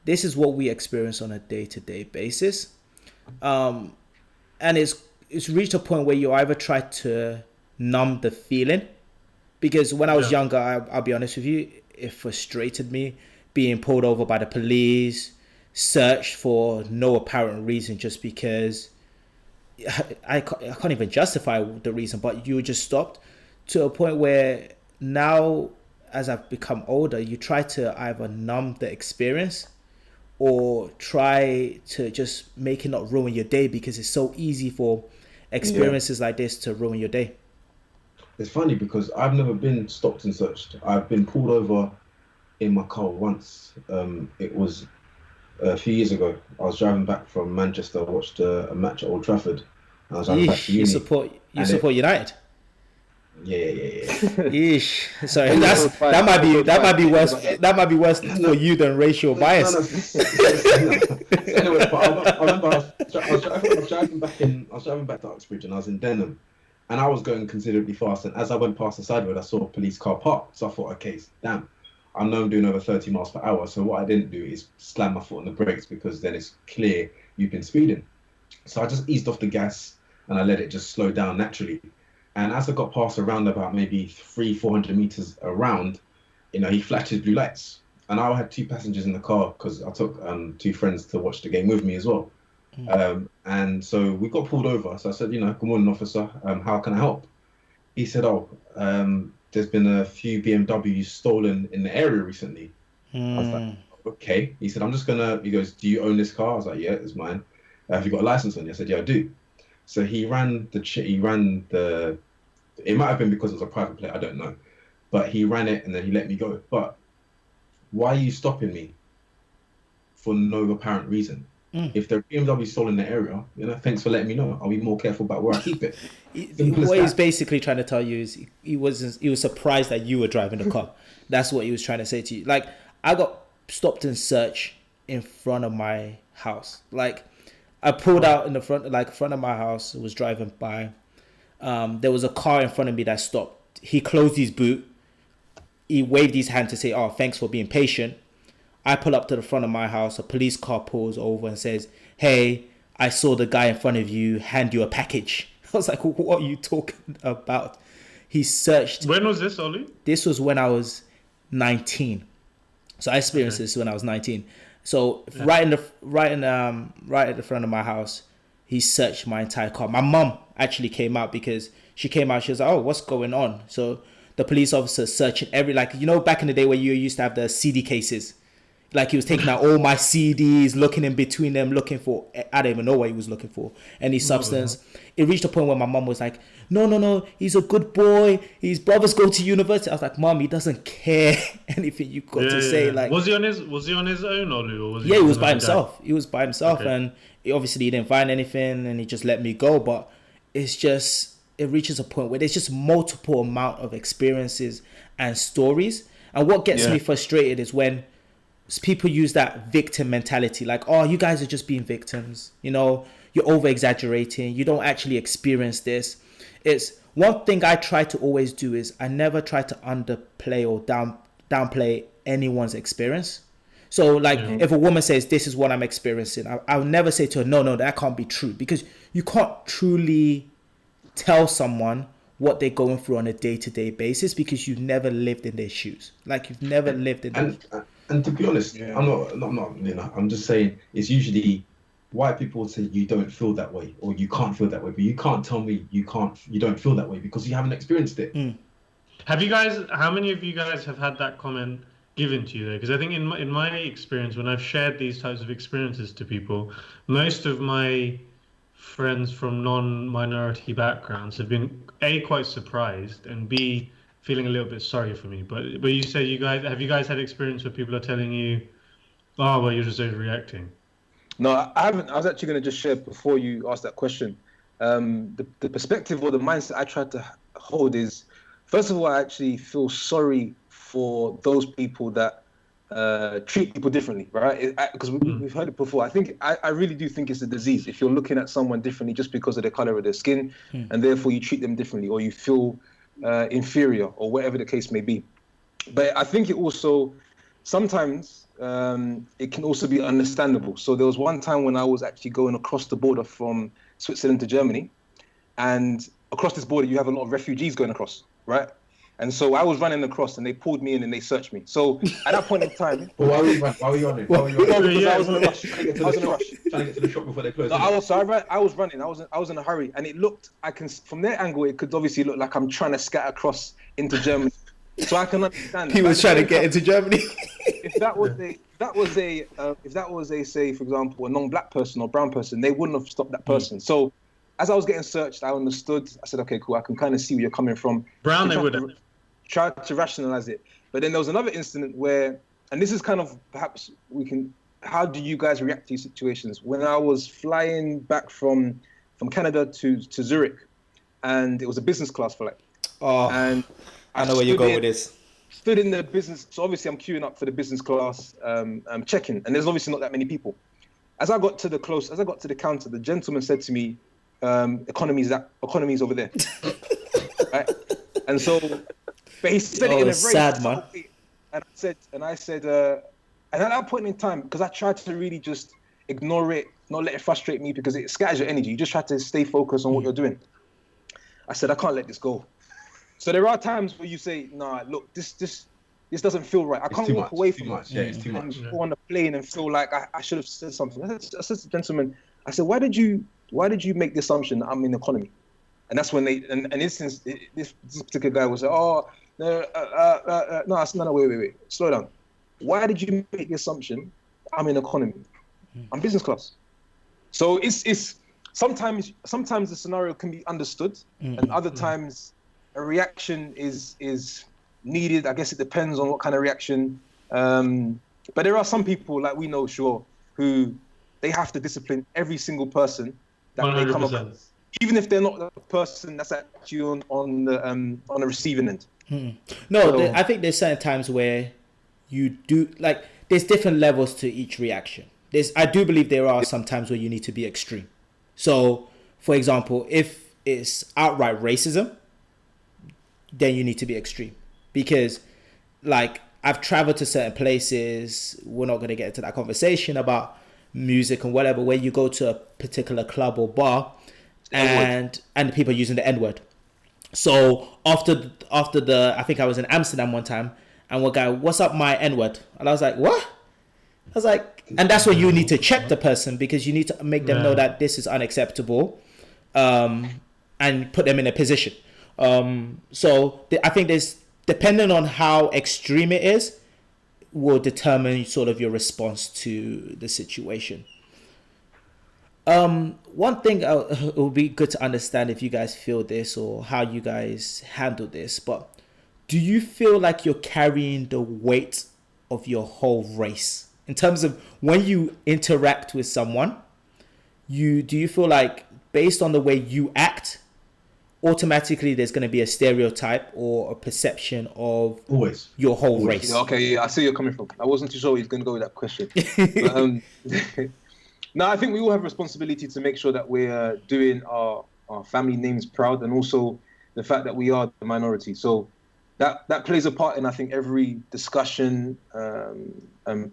this is what we experience on a day-to-day basis. And it's reached a point where you either try to numb the feeling, because when I was younger, I'll be honest with you, it frustrated me being pulled over by the police, searched for no apparent reason, just because I can't even justify the reason, but you just stopped, to a point where now, as I've become older, you try to either numb the experience or try to just make it not ruin your day, because it's so easy for experiences like this to ruin your day. It's funny because I've never been stopped and searched. I've been pulled over in my car once. It was a few years ago. I was driving back from Manchester. I watched a match at Old Trafford. I was driving back to You uni. support And United. Yeah. Yeesh. Sorry, that might be worse for you than racial bias. Anyway, but I remember I was driving back to Uxbridge, and I was in Denham, and I was going considerably fast. And as I went past the side road, I saw a police car parked. So I thought, okay, damn, I know I'm doing over 30 miles per hour. So what I didn't do is slam my foot on the brakes, because then it's clear you've been speeding. So I just eased off the gas and I let it just slow down naturally. And as I got past around about maybe 300-400 meters around, he flashed his blue lights. And I had 2 passengers in the car, because I took 2 friends to watch the game with me as well. And so we got pulled over. So I said, good morning, officer. How can I help? He said, there's been a few BMWs stolen in the area recently. I was like, okay. He said, he goes, do you own this car? I was like, yeah, it's mine. Have you got a license on you? I said, yeah, I do. So he ran it might have been because it was a private plate, I don't know. But he ran it and then he let me go. But why are you stopping me for no apparent reason? If the BMW is sold in the area, thanks for letting me know. I'll be more careful about where I keep it. What he's basically trying to tell you is he was surprised that you were driving the car. That's what he was trying to say to you. Like, I got stopped and searched in front of my house. Like, I pulled out in the front of my house, was driving by. There was a car in front of me that stopped. He closed his boot. He waved his hand to say, "Oh, thanks for being patient." I pull up to the front of my house. A police car pulls over and says, "Hey, I saw the guy in front of you hand you a package." I was like, "What are you talking about?" He searched. When was this, Ollie? This was when I was 19. So I experienced this when I was 19. So right at the front of my house, he searched my entire car. My mum actually came out because she came out. She was like, "Oh, what's going on?" So the police officer searching back in the day where you used to have the CD cases. Like, he was taking out all my CDs, looking in between them, looking for, I don't even know what he was looking for, any substance. It reached a point where my mum was like, no, he's a good boy. His brothers go to university. I was like, "Mum, he doesn't care anything you got to say." Like, was he on his own, Olu, or was he? Yeah, he was by himself. He was by himself, Okay. and he didn't find anything, and he just let me go. But it's just, it reaches a point where there's just multiple amount of experiences and stories. And what gets me frustrated is when people use that victim mentality, like, "Oh, you guys are just being victims, you're over exaggerating, you don't actually experience this." It's one thing I try to always do is I never try to underplay or downplay anyone's experience. So, like, if a woman says, "This is what I'm experiencing," I'll never say to her, no, that can't be true, because you can't truly tell someone what they're going through on a day-to-day basis, because you've never lived in their shoes. Like, you've never lived in their shoes. And to be honest, I'm just saying, it's usually why people say you don't feel that way or you can't feel that way, but you can't tell me you don't feel that way because you haven't experienced it. How many of you guys have had that comment given to you though? Because I think in my experience, when I've shared these types of experiences to people, most of my friends from non-minority backgrounds have been A, quite surprised, and B, feeling a little bit sorry for me. But you say you guys had experience where people are telling you, "Oh, well, you're just overreacting"? No, I haven't. I was actually going to just share before you asked that question. The perspective or the mindset I try to hold is, first of all, I actually feel sorry for those people that treat people differently, right? Because we've heard it before. I really do think it's a disease. If you're looking at someone differently just because of the color of their skin, and therefore you treat them differently, or you feel inferior, or whatever the case may be. But I think it also sometimes it can also be understandable. So there was one time when I was actually going across the border from Switzerland to Germany, and across this border you have a lot of refugees going across, right? And so I was running across, and they pulled me in and they searched me. So at that point in time, Why were you on it? because I was in a rush. Trying to get to the shop before they close. No, I was running. I was in a hurry, and it looked. From their angle, it could obviously look like I'm trying to scatter across into Germany. So I can understand. He was trying to get into Germany. If that was a say, for example, a non-black person or brown person, they wouldn't have stopped that person. So as I was getting searched, I understood. I said, "Okay, cool. I can kind of see where you're coming from." Brown, they wouldn't. Tried to rationalize it. But then there was another incident where, and this is kind of perhaps how do you guys react to these situations? When I was flying back from Canada to Zurich, and it was a business class flight. Oh, and I know where you're going with this. Stood in the business, so obviously I'm queuing up for the business class check-in, and there's obviously not that many people. As I got to the counter, the gentleman said to me, economy's over there. Right? And so, but he said it in a very sad, man. way. And I said, and at that point in time, because I tried to really just ignore it, not let it frustrate me, because it scatters your energy. You just try to stay focused on what you're doing. I said, I can't let this go. So there are times where you say, "Nah, look, this doesn't feel right. I can't walk away from it." Yeah, it's too much. Go on the plane and feel like I should have said something. I said to the gentleman, I said, why did you make the assumption that I'm in economy? And that's when this particular guy was like, "Oh, no, wait, slow down. Why did you make the assumption I'm in economy? I'm business class." So it's sometimes the scenario can be understood, and other times a reaction is needed. I guess it depends on what kind of reaction. But there are some people, like we know, Shuwel, who they have to discipline every single person that they come 100%. across, even if they're not the person that's actually on the receiving end. No, So- I think there's certain times where you do like there's different levels to each reaction. I do believe there are some times where you need to be extreme. So, for example, if it's outright racism, then you need to be extreme because, like, I've traveled to certain places. We're not going to get into that conversation about music and whatever, where you go to a particular club or bar, and the people are using the N-word. So after the I think I was in Amsterdam one time, and one guy, what's up, my N-word? And I was like, what? I was like, and that's when you need to check the person because you need to make them know that this is unacceptable, and put them in a position. So I think there's, depending on how extreme it is, will determine sort of your response to the situation. One thing it would be good to understand if you guys feel this or how you guys handle this, but do you feel like you're carrying the weight of your whole race in terms of when you interact with someone? Do you feel like based on the way you act, automatically there's going to be a stereotype or a perception of Always. your whole race? Okay, yeah, I see where you're coming from. I wasn't too sure he's going to go with that question. But, no, I think we all have responsibility to make sure that we're doing our family names proud, and also the fact that we are the minority. So that plays a part in, I think, every discussion,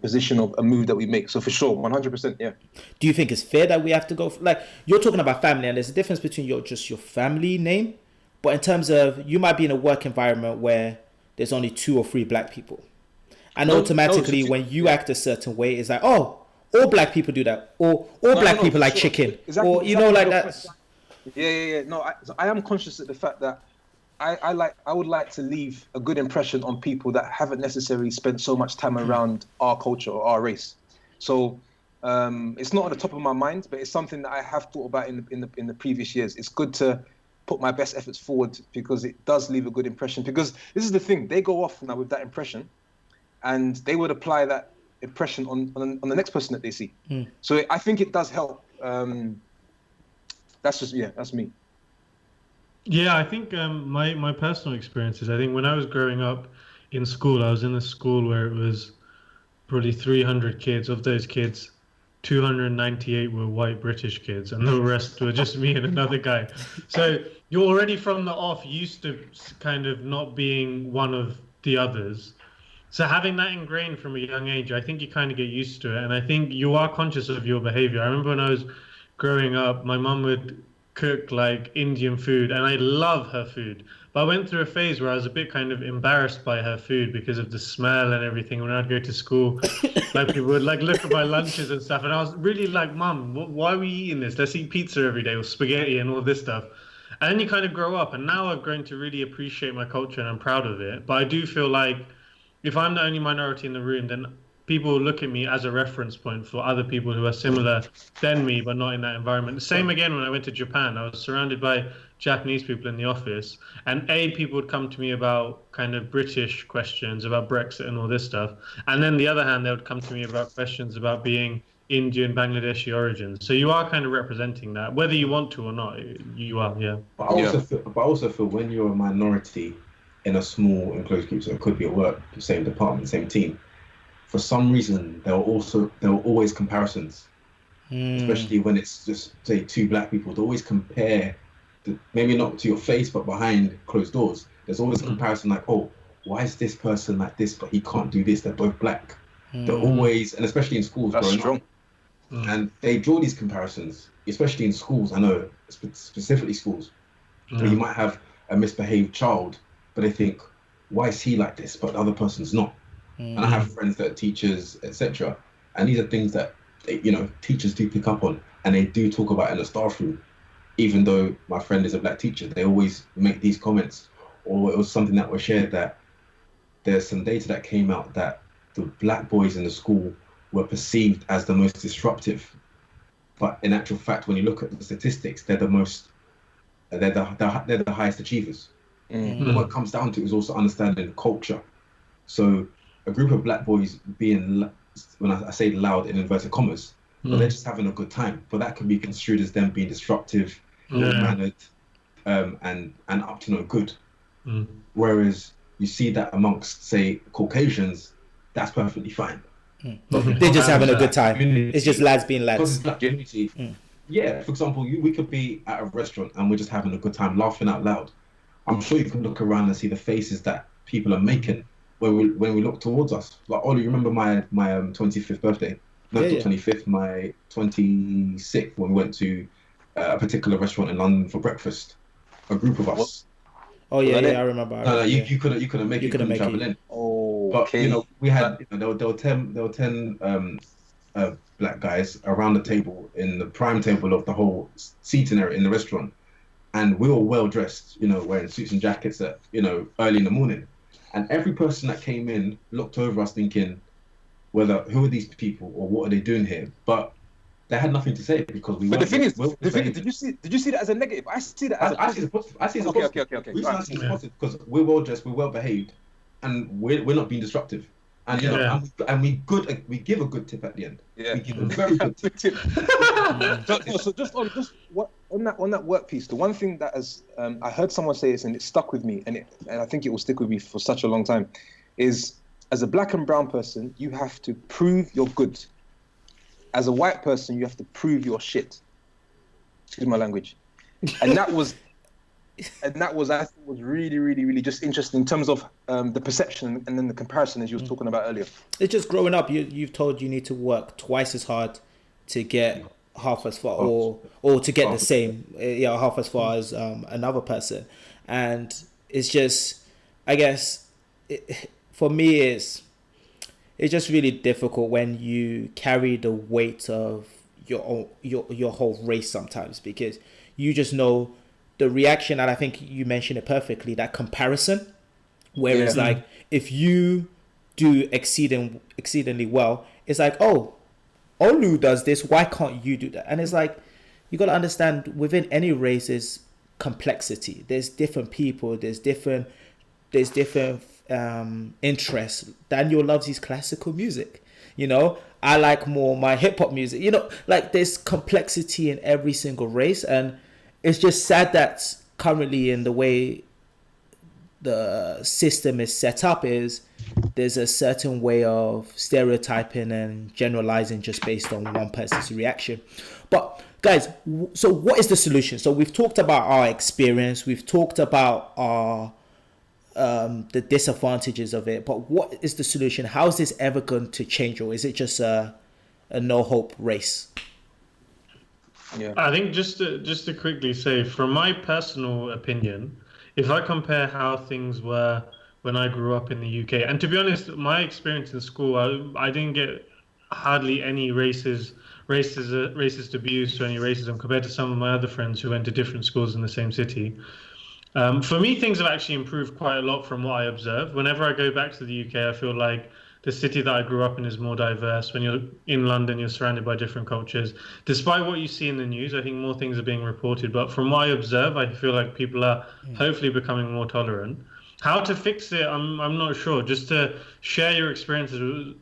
position of a move that we make. So for sure, 100%, yeah. Do you think it's fair that we have to go like you're talking about family, and there's a difference between your family name, but in terms of you might be in a work environment where there's only 2 or 3 black people, and automatically when you act a certain way, it's like, oh, all black people do that, or all black people like chicken, or you know, like that. Yeah. No, I am conscious of the fact that I would like to leave a good impression on people that haven't necessarily spent so much time around our culture or our race. So it's not on the top of my mind, but it's something that I have thought about in the previous years. It's good to put my best efforts forward because it does leave a good impression. Because this is the thing, they go off now with that impression, and they would apply that impression on the next person that they see. So I think it does help. That's me. Yeah, I think my personal experiences, I think when I was growing up in school, I was in a school where it was probably 300 kids. Of those kids, 298 were white British kids, and the rest were just me and another guy. So you're already from the off used to kind of not being one of the others. So having that ingrained from a young age, I think you kind of get used to it. And I think you are conscious of your behavior. I remember when I was growing up, my mum would cook like Indian food, and I love her food. But I went through a phase where I was a bit kind of embarrassed by her food because of the smell and everything. When I'd go to school, like people would like look at my lunches and stuff, and I was really like, Mum, why are we eating this? Let's eat pizza every day or spaghetti and all this stuff. And then you kind of grow up, and now I've grown to really appreciate my culture, and I'm proud of it. But I do feel like if I'm the only minority in the room, then people will look at me as a reference point for other people who are similar than me, but not in that environment. Same again when I went to Japan. I was surrounded by Japanese people in the office, and people would come to me about kind of British questions about Brexit and all this stuff. And then the other hand, they would come to me about questions about being Indian, Bangladeshi origins. So you are kind of representing that, whether you want to or not. You are, yeah. But I also feel when you're a minority in a small enclosed group, so it could be at work, same department, same team, for some reason there were always comparisons, especially when it's just say 2 black people. They always compare, maybe not to your face, but behind closed doors. There's always a comparison, like, oh, why is this person like this, but he can't do this? They're both black. They're always, and especially in schools, That's strong. And they draw these comparisons, especially in schools. I know specifically schools, where you might have a misbehaved child, but they think, why is he like this, but the other person's not? And I have friends that are teachers, etc. And these are things that teachers do pick up on, and they do talk about in the staff room. Even though my friend is a black teacher, they always make these comments. Or it was something that was shared that there's some data that came out that the black boys in the school were perceived as the most disruptive. But in actual fact, when you look at the statistics, they're the highest achievers. What it comes down to is also understanding culture. So a group of black boys being, when I say loud in inverted commas, but they're just having a good time. But that can be construed as them being disruptive, ill-mannered, and up to no good. Whereas you see that amongst, say, Caucasians, that's perfectly fine. They're just having a good time. It's just lads being lads. Because it's black unity. Yeah, for example, we could be at a restaurant and we're just having a good time, laughing out loud. I'm sure you can look around and see the faces that people are making when we look towards us. Like, Ollie, you remember my 25th birthday? No, not 25th, my 26th, when we went to a particular restaurant in London for breakfast. A group of us. Oh yeah, I remember. No, you couldn't make it. You couldn't travel in. Oh, but okay. We had there were 10 black guys around the table in the prime table of the whole seating area in the restaurant, and we were well dressed, wearing suits and jackets at early in the morning, and every person that came in looked over us thinking, who are these people or what are they doing here? But they had nothing to say because we. But the thing is, did you see that as a negative? I see that as I see it as positive. I see it as positive. Okay. The reason I see it as positive because we're well dressed, we're well behaved, and we're not being disruptive. And we give a good tip at the end. Yeah. We give a very good tip. So just on that work piece, the one thing that I heard someone say this and it stuck with me, and I think it will stick with me for such a long time, is as a black and brown person, you have to prove you're good. As a white person, you have to prove your shit. Excuse my language. And that was I think was really, really, really just interesting in terms of the perception and then the comparison as you was talking about earlier. It's just growing up. You've told you need to work twice as hard to get half as far, or to get the same, half as far as another person, and it's just, I guess, for me, it's just really difficult when you carry the weight of your whole race sometimes, because you just know the reaction, and I think you mentioned it perfectly, that comparison, where it's like, if you do exceedingly well, it's like, oh, Olu does this, why can't you do that? And it's like, you got to understand, within any race is complexity. There's different people, there's different interests. Daniel loves his classical music, I like more my hip-hop music, like there's complexity in every single race. And it's just sad that currently, in the way the system is set up, is there's a certain way of stereotyping and generalizing just based on one person's reaction. But guys, so what is the solution? So we've talked about our experience, we've talked about our the disadvantages of it, but what is the solution? How is this ever going to change, or is it just a no hope race? Yeah. I think just to quickly say, from my personal opinion, if I compare how things were when I grew up in the UK, and to be honest, my experience in school, I didn't get hardly any racist abuse or any racism compared to some of my other friends who went to different schools in the same city. For me, things have actually improved quite a lot from what I observed. Whenever I go back to the UK, I feel like the city that I grew up in is more diverse. When you're in London, you're surrounded by different cultures. Despite what you see in the news, I think more things are being reported. But from what I observe, I feel like people are hopefully becoming more tolerant. How to fix it, I'm not sure. Just to share your experiences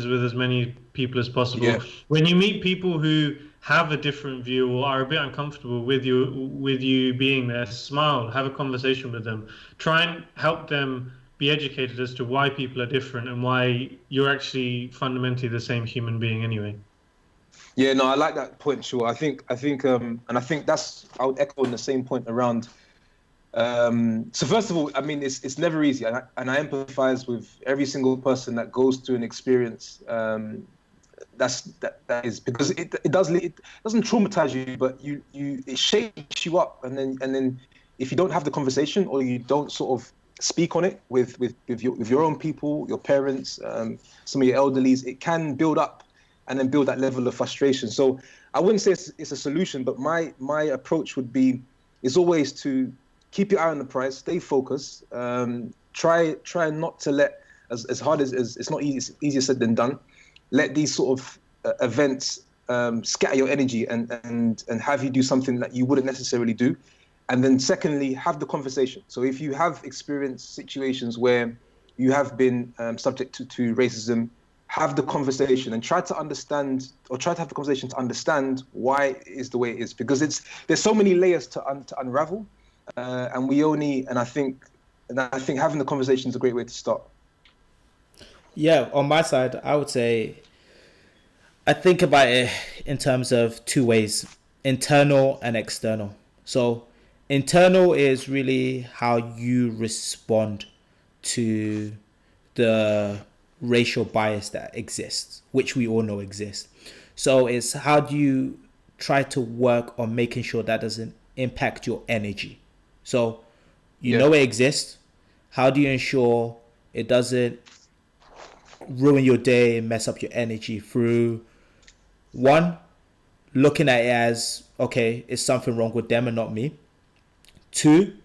with as many people as possible. Yeah. When you meet people who have a different view or are a bit uncomfortable with you being there, smile, have a conversation with them. Try and help them be educated as to why people are different and why you're actually fundamentally the same human being anyway. Yeah, no, I like that point, Shuwel. I think, and I think I would echo on the same point around. So first of all, I mean, it's never easy, and I empathize with every single person that goes through an experience. That is because it doesn't traumatize you, but it shapes you up, and then if you don't have the conversation or you don't sort of speak on it with your own people, your parents, some of your elderlies, it can build up and then build that level of frustration. So I wouldn't say it's a solution, but my approach would be is always to keep your eye on the prize, stay focused, try not to let, as hard as it's not easy, it's easier said than done, let these sort of events scatter your energy and have you do something that you wouldn't necessarily do. And then secondly, have the conversation. So if you have experienced situations where you have been subject to racism, have the conversation and try to understand, or try to have the conversation to understand why it is the way it is, because there's so many layers to unravel, and I think having the conversation is a great way to start. Yeah, on my side, I would say I think about it in terms of two ways: internal and external. So internal is really how you respond to the racial bias that exists, which we all know exists. So it's how do you try to work on making sure that doesn't impact your energy. So you know it exists. How do you ensure it doesn't ruin your day and mess up your energy through one, looking at it as, okay, is something wrong with them and not me? Two,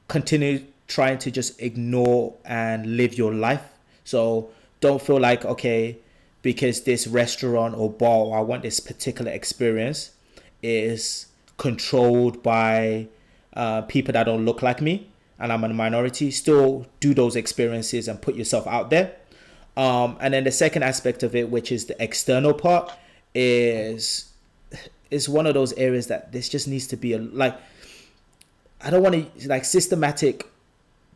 continue trying to just ignore and live your life. So don't feel like, okay, because this restaurant or bar, or I want this particular experience, is controlled by people that don't look like me and I'm a minority, still do those experiences and put yourself out there. And then the second aspect of it, which is the external part, is one of those areas that this just needs to be I don't want to, like, systematic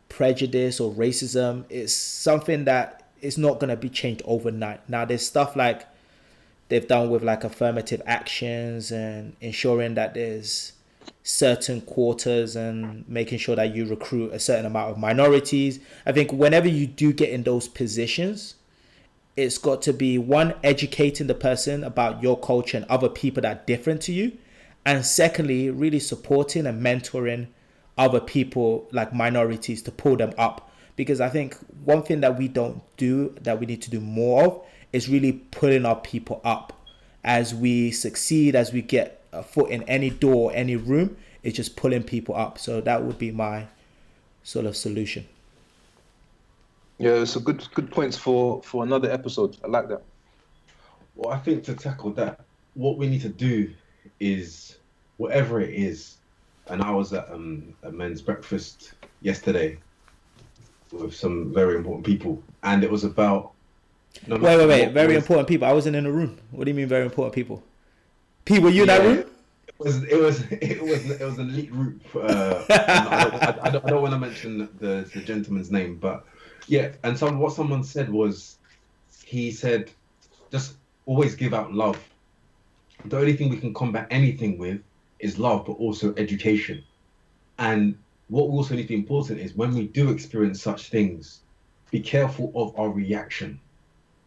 prejudice or racism is something that is not going to be changed overnight. Now there's stuff like they've done with like affirmative actions and ensuring that there's certain quotas and making sure that you recruit a certain amount of minorities. I think whenever you do get in those positions, it's got to be one, educating the person about your culture and other people that are different to you, and secondly, really supporting and mentoring other people like minorities to pull them up. Because I think one thing that we don't do, that we need to do more of, is really pulling our people up. As we succeed, as we get a foot in any door, any room, it's just pulling people up. So that would be my sort of solution. Yeah, it's a good points for another episode. I like that. Well, I think to tackle that, what we need to do is, whatever it is, and I was at a men's breakfast yesterday with some very important people, and it was about... Wait, very important people? I wasn't in the room. What do you mean very important people? Pete, were you in that room? It was an elite group. I don't want to mention the gentleman's name, but yeah. And what someone said was, he said, just always give out love. The only thing we can combat anything with is love, but also education. And what also needs to be important is, when we do experience such things, be careful of our reaction.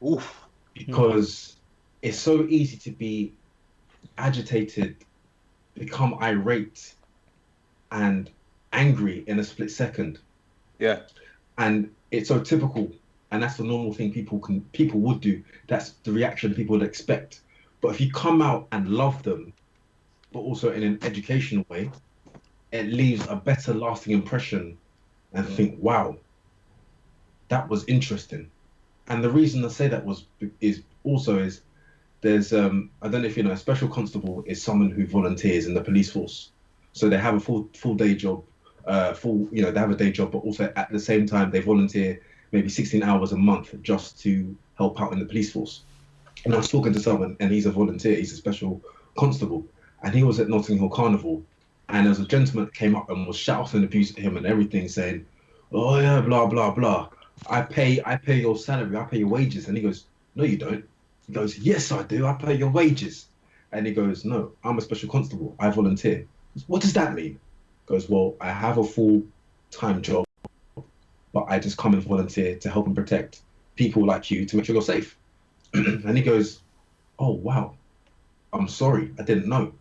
Oof. Because it's so easy to be agitated, become irate and angry in a split second. Yeah. And it's so typical, and that's the normal thing people would do. That's the reaction people would expect. But if you come out and love them, but also in an educational way, it leaves a better lasting impression, and think, wow, that was interesting. And the reason I say that is there's I don't know if you know, a special constable is someone who volunteers in the police force. So they have a full day job, they have a day job, but also at the same time they volunteer maybe 16 hours a month just to help out in the police force. And I was talking to someone, and he's a volunteer, he's a special constable, and he was at Notting Hill Carnival, and there was a gentleman that came up and was shouting abuse at him and everything, saying, oh yeah, blah blah blah, I pay your salary, I pay your wages. And he goes, no you don't. He goes, yes I do, I pay your wages. And he goes, no, I'm a special constable, I volunteer. What does that mean? He goes, well, I have a full-time job, but I just come and volunteer to help and protect people like you, to make sure you're safe. And he goes, oh wow, I'm sorry, I didn't know.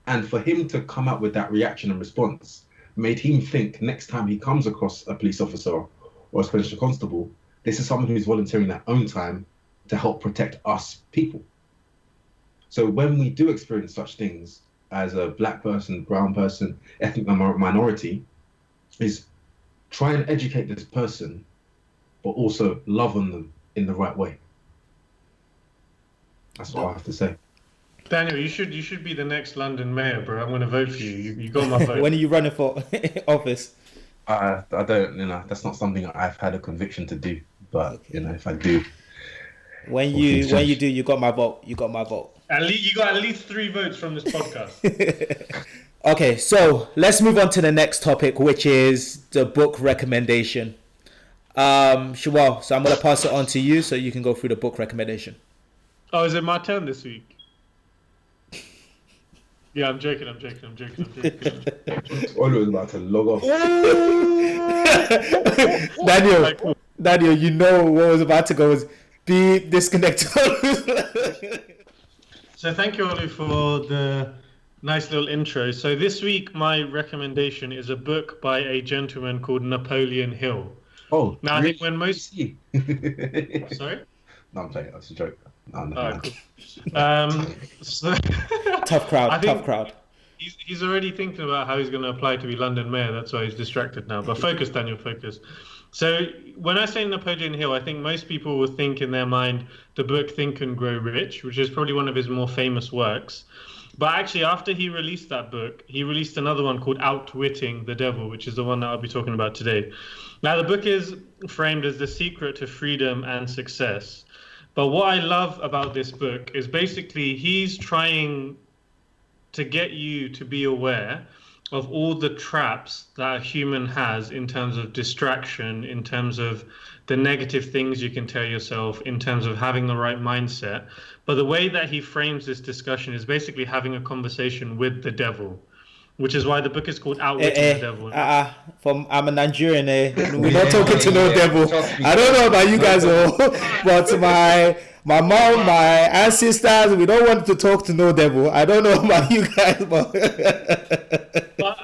And for him to come out with that reaction and response made him think, next time he comes across a police officer or a special constable, this is someone who's volunteering their own time to help protect us people. So when we do experience such things as a black person, brown person, ethnic minority, is try and educate this person, but also love on them in the right way. That's what I have to say. Daniel, you should be the next London mayor, bro. I'm going to vote for you. You got my vote. When are you running for office? I don't, that's not something I've had a conviction to do. But if I do, when you do, you got my vote. You got my vote. You got at least 3 votes from this podcast. Okay, so let's move on to the next topic, which is the book recommendation. Shuwel, so I'm gonna pass it on to you so you can go through the book recommendation. Oh, is it my turn this week? Yeah, I'm joking. Olu was about to log off. Daniel, you know what was about to go was be disconnected. So thank you, Olu, for the nice little intro. So this week, my recommendation is a book by a gentleman called Napoleon Hill. Oh, now I think when most sorry, no, I'm playing. That's a joke. No. Cool. So tough crowd. He's already thinking about how he's going to apply to be London mayor. That's why he's distracted now. But focus, Daniel, focus. So when I say Napoleon Hill, I think most people will think in their mind the book Think and Grow Rich, which is probably one of his more famous works. But actually, after he released that book, he released another one called Outwitting the Devil, which is the one that I'll be talking about today. Now, the book is framed as the secret to freedom and success. But what I love about this book is basically he's trying to get you to be aware of all the traps that a human has in terms of distraction, in terms of the negative things you can tell yourself, in terms of having the right mindset. But the way that he frames this discussion is basically having a conversation with the devil, which is why the book is called Outwitting the Devil. I'm a Nigerian. We're not talking to no devil. I don't know about you guys all, but my mom, my ancestors, we don't want to talk to no devil. I don't know about you guys, but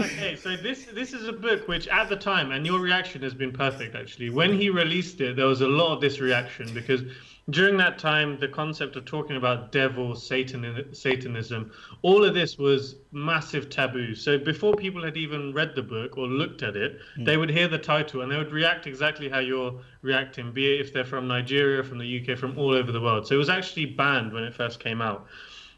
okay, so this is a book which at the time, and your reaction has been perfect actually. When he released it, there was a lot of this reaction because during that time, the concept of talking about devil, Satanism, all of this was massive taboo. So before people had even read the book or looked at it, they would hear the title and they would react exactly how you're reacting, be it if they're from Nigeria, from the UK, from all over the world. So it was actually banned when it first came out.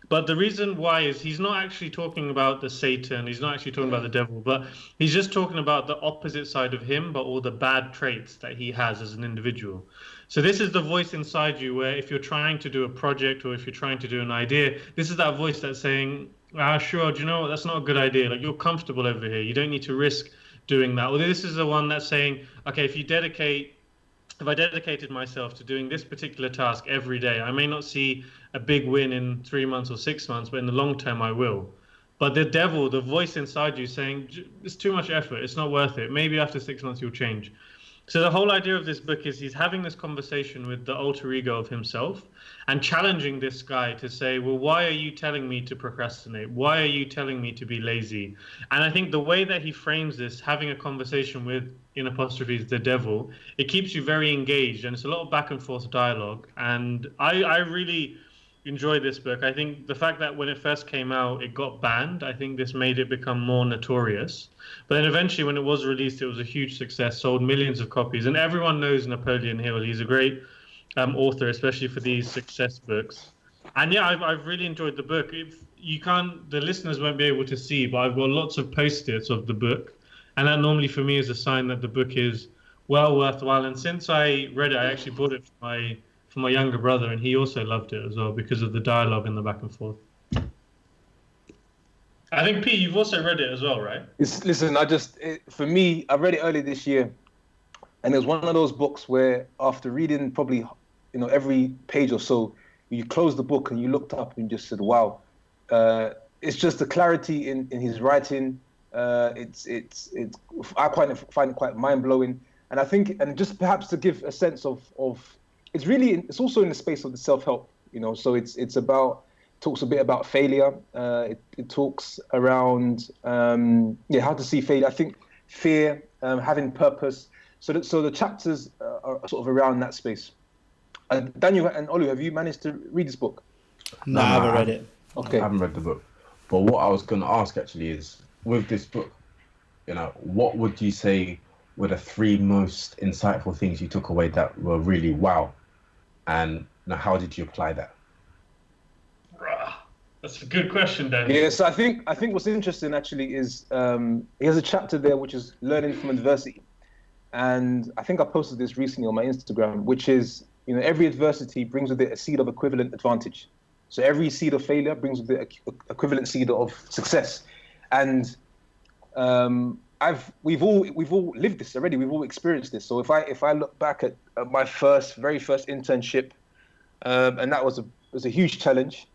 But the reason why is he's not actually talking about the Satan, he's not actually talking about the devil, but he's just talking about the opposite side of him, but all the bad traits that he has as an individual. So this is the voice inside you where if you're trying to do a project or if you're trying to do an idea, this is that voice that's saying, sure, do you know what, that's not a good idea. Like, you're comfortable over here. You don't need to risk doing that. Or this is the one that's saying, okay, if I dedicated myself to doing this particular task every day, I may not see a big win in 3 months or 6 months, but in the long term, I will. But the devil, the voice inside you saying, it's too much effort. It's not worth it. Maybe after 6 months, you'll change. So the whole idea of this book is he's having this conversation with the alter ego of himself and challenging this guy to say, well, why are you telling me to procrastinate? Why are you telling me to be lazy? And I think the way that he frames this, having a conversation with, in apostrophes, the devil, it keeps you very engaged. And it's a lot of back and forth dialogue. And I really enjoy this book. I think the fact that when it first came out, it got banned, I think this made it become more notorious. But then eventually when it was released, it was a huge success, sold millions of copies. And everyone knows Napoleon Hill. He's a great author, especially for these success books. And yeah, I've really enjoyed the book. If you can't, the listeners won't be able to see, but I've got lots of post-its of the book. And that normally for me is a sign that the book is well worthwhile. And since I read it, I actually bought it for my younger brother, and he also loved it as well because of the dialogue and the back and forth. I think, P, you've also read it as well, right? Listen, for me, I read it early this year, and it was one of those books where after reading probably, every page or so, you closed the book and you looked up and just said, wow. It's just the clarity in his writing. I find it quite mind-blowing. And I think, and just perhaps to give a sense of it's also in the space of the self-help, so talks a bit about failure. It talks around, how to see failure. I think fear, having purpose. So the chapters are sort of around that space. Daniel and Olu, have you managed to read this book? No, I haven't read it. Okay. I haven't read the book. But what I was going to ask actually is, with this book, what would you say were the 3 most insightful things you took away that were really wow? And how did you apply that? That's a good question, Daniel. Yeah, so I think what's interesting actually is he has a chapter there which is learning from adversity. and I think I posted this recently on my Instagram, which is, every adversity brings with it a seed of equivalent advantage. So every seed of failure brings with it a equivalent seed of success. And we've all lived this already. We've all experienced this. So if I look back at my very first internship, and that was a huge challenge,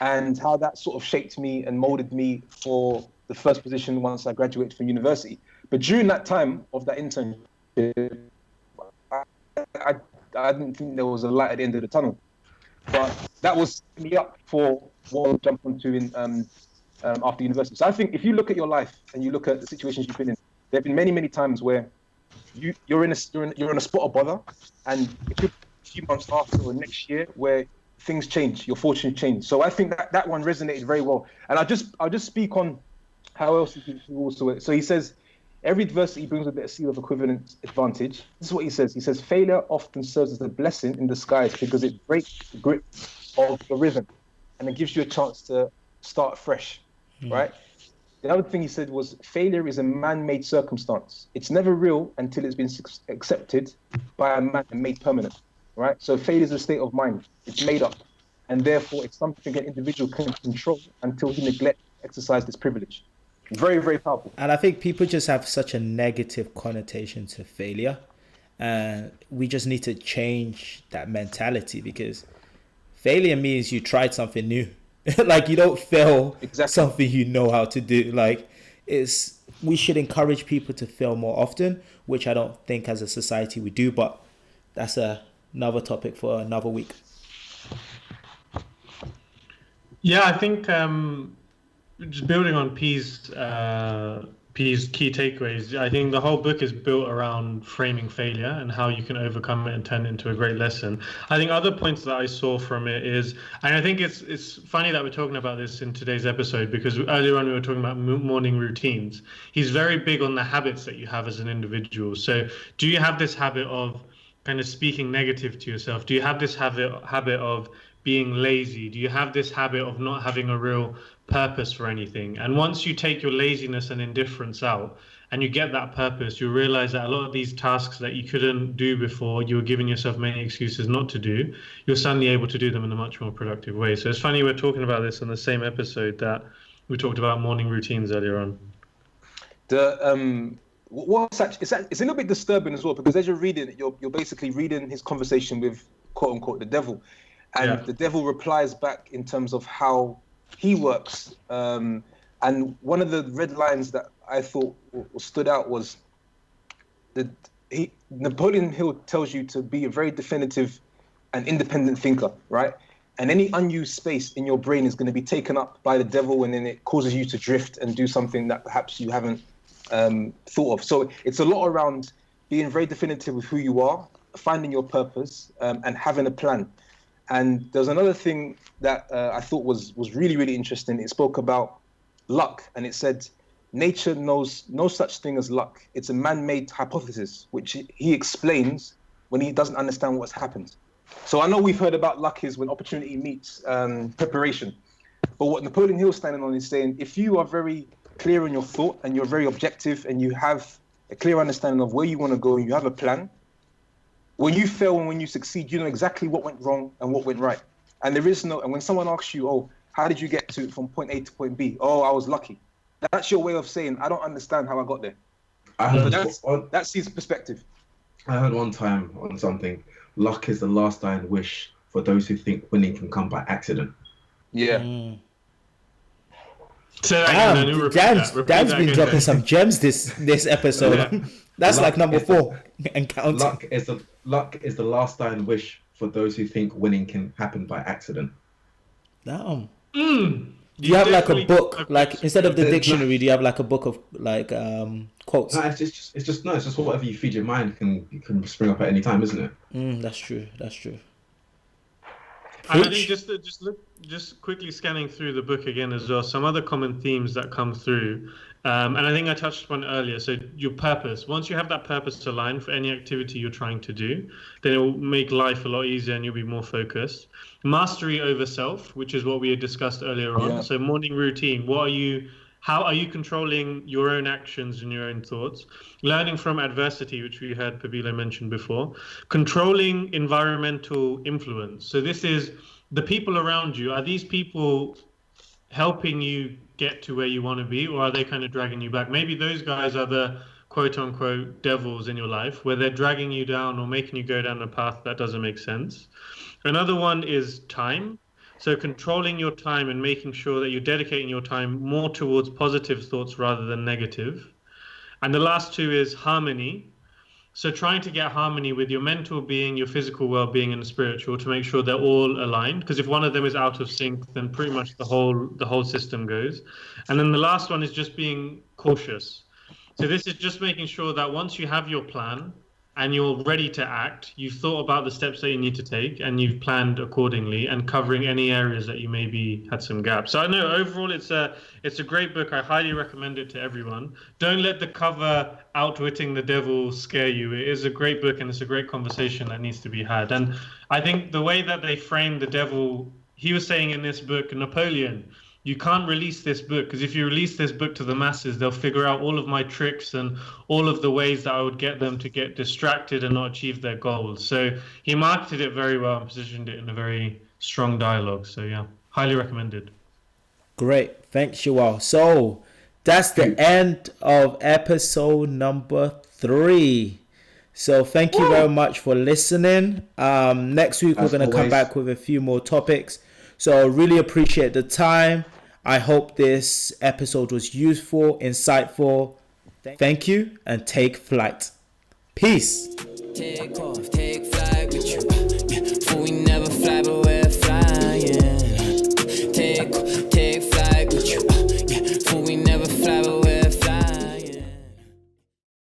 and how that sort of shaped me and molded me for the first position once I graduated from university. But during that time of that internship, I didn't think there was a light at the end of the tunnel. But that was me up for what I'll jump onto after university. So I think if you look at your life and you look at the situations you've been in, there have been many, many times where you're in a spot of bother, and it could be a few months after or next year where things change, your fortune change. So I think that one resonated very well. And I'll just speak on how else he also. So he says, every adversity brings with it a seed of equivalent advantage. This is what he says. He says, failure often serves as a blessing in disguise because it breaks the grip of the rhythm and it gives you a chance to start fresh, right? The other thing he said was, failure is a man-made circumstance. It's never real until it's been accepted by a man and made permanent, right? So failure is a state of mind. It's made up. And therefore, it's something an individual can control until he neglects to exercise this privilege. Very, very powerful. And I think people just have such a negative connotation to failure. And we just need to change that mentality, because failure means you tried something new. Like, you don't fail something you know how to do. Like, we should encourage people to fail more often, which I don't think as a society we do, but that's another topic for another week. Yeah, I think just building on P's key takeaways, I think the whole book is built around framing failure and how you can overcome it and turn it into a great lesson. I think other points that I saw from it is, and I think it's funny that we're talking about this in today's episode, because earlier on we were talking about morning routines. He's very big on the habits that you have as an individual. So do you have this habit of kind of speaking negative to yourself? Do you have this habit of being lazy? Do you have this habit of not having a real purpose for anything? And once you take your laziness and indifference out and you get that purpose, you realize that a lot of these tasks that you couldn't do before, you were giving yourself many excuses not to do, you're suddenly able to do them in a much more productive way. So it's funny we're talking about this on the same episode that we talked about morning routines earlier on. It's a little bit disturbing as well, because as you're reading it, you're basically reading his conversation with quote unquote the devil, and the devil replies back in terms of how he works. And one of the red lines that I thought stood out was that Napoleon Hill tells you to be a very definitive and independent thinker, right? And any unused space in your brain is going to be taken up by the devil, and then it causes you to drift and do something that perhaps you haven't thought of. So it's a lot around being very definitive with who you are, finding your purpose, and having a plan. And there's another thing that I thought was really, really interesting. It spoke about luck, and it said, nature knows no such thing as luck. It's a man-made hypothesis, which he explains when he doesn't understand what's happened. So I know we've heard about luck is when opportunity meets preparation. But what Napoleon Hill is standing on is saying, if you are very clear in your thought and you're very objective and you have a clear understanding of where you want to go and you have a plan, when you fail and when you succeed, you know exactly what went wrong and what went right. And and when someone asks you, oh, how did you get from point A to point B? Oh, I was lucky. That's your way of saying, I don't understand how I got there. That's his perspective. I heard one time on something, luck is the last dying wish for those who think winning can come by accident. Yeah. So Dan's been dropping some gems this episode. Yeah. That's luck, like number 4 and counting. Luck is the last dying wish for those who think winning can happen by accident. Damn. Do you have like a book, like instead of the dictionary, do you have like a book of like quotes? No, it's just whatever you feed your mind can spring up at any time, isn't it? That's true. I think just quickly scanning through the book again as well, some other common themes that come through. And I think I touched upon earlier. So your purpose, once you have that purpose aligned for any activity you're trying to do, then it will make life a lot easier and you'll be more focused. Mastery over self, which is what we had discussed earlier on. So morning routine, what are you How are you controlling your own actions and your own thoughts? Learning from adversity, which we heard Pabilo mention before. Controlling environmental influence. So this is the people around you. Are these people helping you get to where you want to be, or are they kind of dragging you back? Maybe those guys are the quote unquote devils in your life, where they're dragging you down or making you go down a path that doesn't make sense. Another one is time. So controlling your time and making sure that you're dedicating your time more towards positive thoughts rather than negative. And the last two is harmony. So trying to get harmony with your mental being, your physical well-being, and the spiritual to make sure they're all aligned. Because if one of them is out of sync, then pretty much the whole system goes. And then the last one is just being cautious. So this is just making sure that once you have your plan and you're ready to act, you've thought about the steps that you need to take and you've planned accordingly, and covering any areas that you maybe had some gaps. So I know overall it's a great book. I highly recommend it to everyone. Don't let the cover Outwitting the Devil scare you. It is a great book and it's a great conversation that needs to be had. And I think the way that they frame the devil, he was saying in this book, Napoleon, you can't release this book, because if you release this book to the masses, they'll figure out all of my tricks and all of the ways that I would get them to get distracted and not achieve their goals. So he marketed it very well and positioned it in a very strong dialogue. So yeah, highly recommended. Great. Thanks, Shuwel. So that's the end of episode number 3. So thank you very much for listening. Next week, we're going to come back with a few more topics. So really appreciate the time. I hope this episode was useful, insightful. Thank you, and take flight. Peace. Take off, take